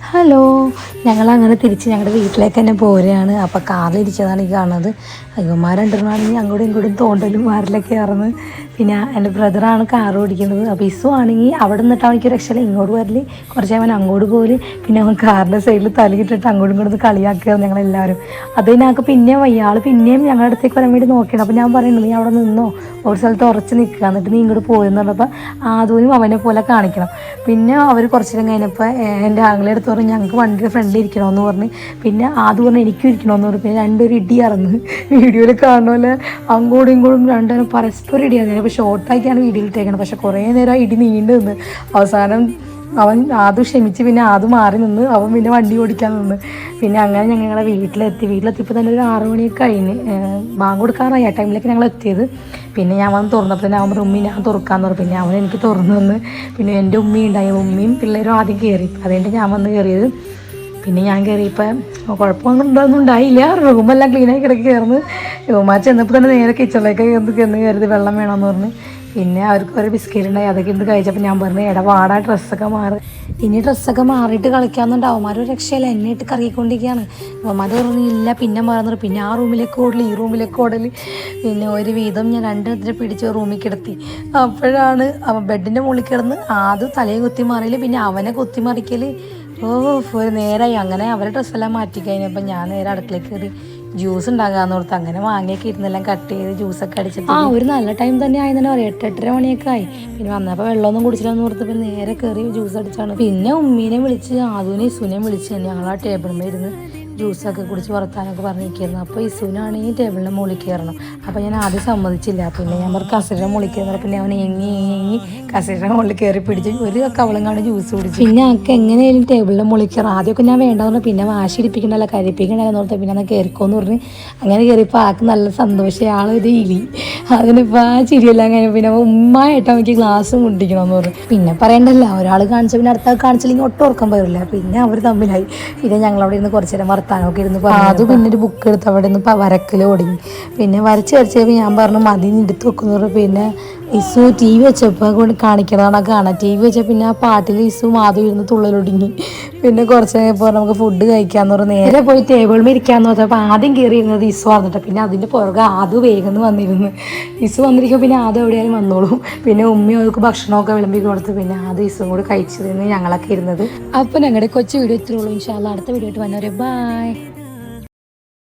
Hello, ഞങ്ങളങ്ങനെ തിരിച്ച് ഞങ്ങളുടെ വീട്ടിലേക്ക് തന്നെ പോരുകയാണ്. അപ്പോൾ കാറിലിരിച്ചതാണ് ഈ കാണുന്നത്. അയ്യന്മാർ രണ്ടെണ്ണമാണെങ്കിൽ അങ്ങോട്ടും ഇങ്ങോട്ടും തോണ്ടലും മാറിലൊക്കെ ആയിരുന്നു. പിന്നെ എൻ്റെ ബ്രദറാണ് കാർ ഓടിക്കുന്നത്. അപ്പോൾ ഇസു ആണെങ്കിൽ അവിടെ നിന്നിട്ട് അവനിക്ക് രക്ഷയില്ല, ഇങ്ങോട്ട് വരല്, കുറച്ച് അവൻ അങ്ങോട്ട് പോകല്, പിന്നെ അവൻ കാറിൻ്റെ സൈഡിൽ തലയിട്ടിട്ട് അങ്ങോട്ടും ഇങ്ങോട്ടും കളിയാക്കുകയാണ് ഞങ്ങളെല്ലാവരും. അത് ഞങ്ങൾക്ക് പിന്നെയും വയ്യ, ആൾ പിന്നെയും ഞങ്ങളുടെ അടുത്തേക്ക് വരാൻ വേണ്ടി നോക്കിയാണ്. അപ്പോൾ ഞാൻ പറയുന്നത് നീ അവിടെ നിന്നോ, ഒരു സ്ഥലത്ത് ഉറച്ച് നിൽക്കുക, എന്നിട്ട് നീ ഇങ്ങോട്ട് പോയെന്ന് പറഞ്ഞപ്പോൾ ആദ്യം അവനെ പോലെ കാണിക്കണം. പിന്നെ അവർ കുറച്ച് നേരം കഴിഞ്ഞപ്പോൾ എൻ്റെ ആങ്ങളെ അടുത്ത് പറഞ്ഞ് ഞങ്ങൾക്ക് വണ്ടിയുടെ ഫ്രണ്ടിൽ ഇരിക്കണമെന്ന് പറഞ്ഞ്, പിന്നെ ആദ്യം പറഞ്ഞ് എനിക്കും ഇരിക്കണമെന്ന് പറഞ്ഞു. പിന്നെ രണ്ടൊരു ഇടിയായിരുന്നു, വീഡിയോയിൽ കാണുമല്ലേ, അങ്ങോട്ടും ഇങ്ങോട്ടും രണ്ടുപേരും പരസ്പരം ഇടിയായിരുന്നു. അപ്പോൾ ഷോർട്ടാക്കിയാണ് വീഡിയോയിൽ ഇട്ടേക്കുന്നത്. പക്ഷേ കുറേ നേരം ഇടി നീണ്ടു നിന്ന് അവസാനം അവൻ ആദ്യം ക്ഷമിച്ച് പിന്നെ ആദ്യം മാറി നിന്ന് അവൻ പിന്നെ വണ്ടി ഓടിക്കാൻ നിന്ന്. പിന്നെ അങ്ങനെ ഞങ്ങളെ വീട്ടിലെത്തിയപ്പോൾ തന്നെ ഒരു 6 മണിയൊക്കെ കഴിഞ്ഞ് ബാങ്ക് കൊടുക്കാറായി. ആ ടൈമിലേക്ക് ഞങ്ങൾ എത്തിയത്. പിന്നെ ഞാൻ വന്ന് തുറന്നപ്പോൾ തന്നെ അവൻ ഉമ്മി ഞാൻ തുറക്കാമെന്ന് പറഞ്ഞു. പിന്നെ അവൻ എനിക്ക് തുറന്നു തന്ന്. പിന്നെ എൻ്റെ ഉമ്മയും ഉണ്ടായി, ഉമ്മയും പിള്ളേരും ആദ്യം കയറി. അതുകൊണ്ട് ഞാൻ വന്ന് കയറിയത്. പിന്നെ ഞാൻ കയറിയപ്പോൾ കുഴപ്പമൊന്നും ഉണ്ടായില്ല. റൂമെല്ലാം ക്ലീനായി കിടക്കി കയറുന്നു. യുവമാർ ചെന്നപ്പോൾ തന്നെ നേരെ കിച്ചണിലേക്ക് കയറിയത് വെള്ളം വേണമെന്ന് പറഞ്ഞ്. പിന്നെ അവർക്ക് ഒരു ബിസ്ക്കറ്റ് ഉണ്ടായി, അതൊക്കെ ഇട്ട് കഴിച്ചപ്പോൾ ഞാൻ പറഞ്ഞു ഇടപാടാ ഡ്രസ്സൊക്കെ മാറി, ഇനി ഡ്രസ്സൊക്കെ മാറിയിട്ട് കളിക്കാമെന്നുണ്ട്. അവന്മാർ ഒരു രക്ഷയില്ല, എന്നെ ഇട്ട് കറങ്ങിക്കൊണ്ടിരിക്കുകയാണ്. അവന്മാർ പറഞ്ഞില്ല, പിന്നെ മാറുന്നു. പിന്നെ ആ റൂമിലേക്ക് ഓടൽ, ഈ റൂമിലേക്ക് ഓടൽ. പിന്നെ ഒരു വീതം ഞാൻ രണ്ടെണ്ണത്തിനെ പിടിച്ച് റൂമിൽ കിടത്തി. അപ്പോഴാണ് അവൻ ബെഡിൻ്റെ മുകളിൽ കിടന്ന് ആദ്യം തലയെ കുത്തി മാറിയില്ല, പിന്നെ അവനെ കുത്തി മറിക്കൽ. ഒരു നേരമായി. അങ്ങനെ അവരെ ഡ്രസ്സെല്ലാം മാറ്റി കഴിഞ്ഞപ്പോൾ ഞാൻ നേരെ അടുക്കളയിൽ കയറി ജ്യൂസ് ഉണ്ടാകാമെന്ന് ഓർത്ത്. അങ്ങനെ മാങ്ങയൊക്കെ ഇരുന്നെല്ലാം കട്ട് ചെയ്ത് ജ്യൂസൊക്കെ അടിച്ചിട്ട് ഒരു നല്ല ടൈം തന്നെ ആയി തന്നെ പറയാം. 8-8:30 മണിയൊക്കെ ആയി. പിന്നെ വന്നപ്പോൾ വെള്ളമൊന്നും കുടിച്ചില്ലെന്ന് ഓർത്തപ്പോൾ നേരെ കയറി ജ്യൂസ് അടിച്ചാണ്. പിന്നെ ഉമ്മീനെ വിളിച്ച് ആദുവിനെ ഇസുവിനെയും വിളിച്ച് ഞങ്ങൾ ആ ടേബിളിൽ ഇരുന്ന് ജ്യൂസൊക്കെ കുടിച്ച് വർത്താനൊക്കെ പറഞ്ഞിരിക്കുന്നു. അപ്പോൾ ഇസുവിനാണെങ്കിൽ ടേബിളിൻ്റെ മുകളിൽ കയറണം. അപ്പോൾ ഞാൻ ആദ്യം സമ്മതിച്ചില്ല. പിന്നെ ഞാൻ പറഞ്ഞു കസേരയുടെ മുകളിൽ കയറുന്നത്. പിന്നെ അവൻ എങ്ങി കസേരയുടെ മുകളിൽ കയറി പിടിച്ച് ഒരു കവളങ്ങാണ്ട് ജ്യൂസ് കുടിച്ചു. പിന്നെ ആൾക്ക് എങ്ങനെയായാലും ടേബിളിൻ്റെ മുകളിൽ കയറാം. ആദ്യമൊക്കെ ഞാൻ വേണ്ടെന്ന് പറഞ്ഞു. പിന്നെ വാശി ഇടിപ്പിക്കണ്ടല്ലോ, കരിപ്പിക്കണ്ടല്ലോ ഓർത്ത് പിന്നെ അന്ന് കയറിക്കോന്ന് പറഞ്ഞ് അങ്ങനെ കയറിയപ്പോൾ ആൾക്ക് നല്ല സന്തോഷം. ആളൊരു ഇലി. അതിനിപ്പോൾ ആ ചിരിയെല്ലാം കഴിഞ്ഞു. പിന്നെ ഉമ്മായിട്ട് അവർക്ക് ഗ്ലാസ്സും കുടിക്കണമെന്ന് പറഞ്ഞു. പിന്നെ പറയണ്ടല്ലോ, ഒരാൾ കാണിച്ച പിന്നെ അടുത്ത കാണിച്ചില്ലെങ്കിൽ ഒട്ടും ഓർക്കാൻ പോരില്ല. പിന്നെ അവർ തമ്മിലായി. പിന്നെ ഞങ്ങളവിടെ ഇരുന്ന് കുറച്ച് നേരം വർത്താനമൊക്കെ ഇരുന്ന് പറഞ്ഞു. അത് പിന്നെ ഒരു ബുക്ക് എടുത്ത് അവിടെ നിന്ന് വരക്കൽ തുടങ്ങി. പിന്നെ വരച്ച് കഴിച്ചപ്പോൾ ഞാൻ പറഞ്ഞു മതി എടുത്ത് വെക്കുന്നു പറഞ്ഞു. പിന്നെ ഇസു ടി വി വെച്ചപ്പോൾ കൊണ്ട് കാണിക്കണതാണ് കാണാം. ടി വി വെച്ചാൽ പിന്നെ ആ പാട്ടിൽ ഇസു മാധു ഇരുന്ന് തുള്ളലൊടുങ്ങി. പിന്നെ കുറച്ച് കഴിഞ്ഞപ്പോൾ നമുക്ക് ഫുഡ് കഴിക്കാമെന്ന് പറഞ്ഞു. നേരെ പോയി ടേബിളിൽ ഇരിക്കാമെന്ന് പറഞ്ഞപ്പോൾ ആദ്യം കയറി ഇരുന്നത് ഇസു വന്നിട്ട്. പിന്നെ അതിൻ്റെ പുറകെ ആദ്യം വേഗം വന്നിരുന്നു. ഇസു വന്നിരിക്കുമ്പോൾ പിന്നെ ആദ്യം എവിടെയാലും വന്നോളും. പിന്നെ ഉമ്മയും അവർക്ക് ഭക്ഷണമൊക്കെ വിളമ്പി കൊടുത്ത് പിന്നെ ആദ്യം ഇസും കൂടി കഴിച്ചതിന് ഞങ്ങളൊക്കെ ഇരുന്നത്. അപ്പോൾ ഞങ്ങളുടെ കൊച്ചു വീഡിയോ ഇത്രയുള്ളൂ. ഇൻഷാ അല്ലാഹ് അടുത്ത വീഡിയോ ആയിട്ട് വന്നവരെ ബൈ.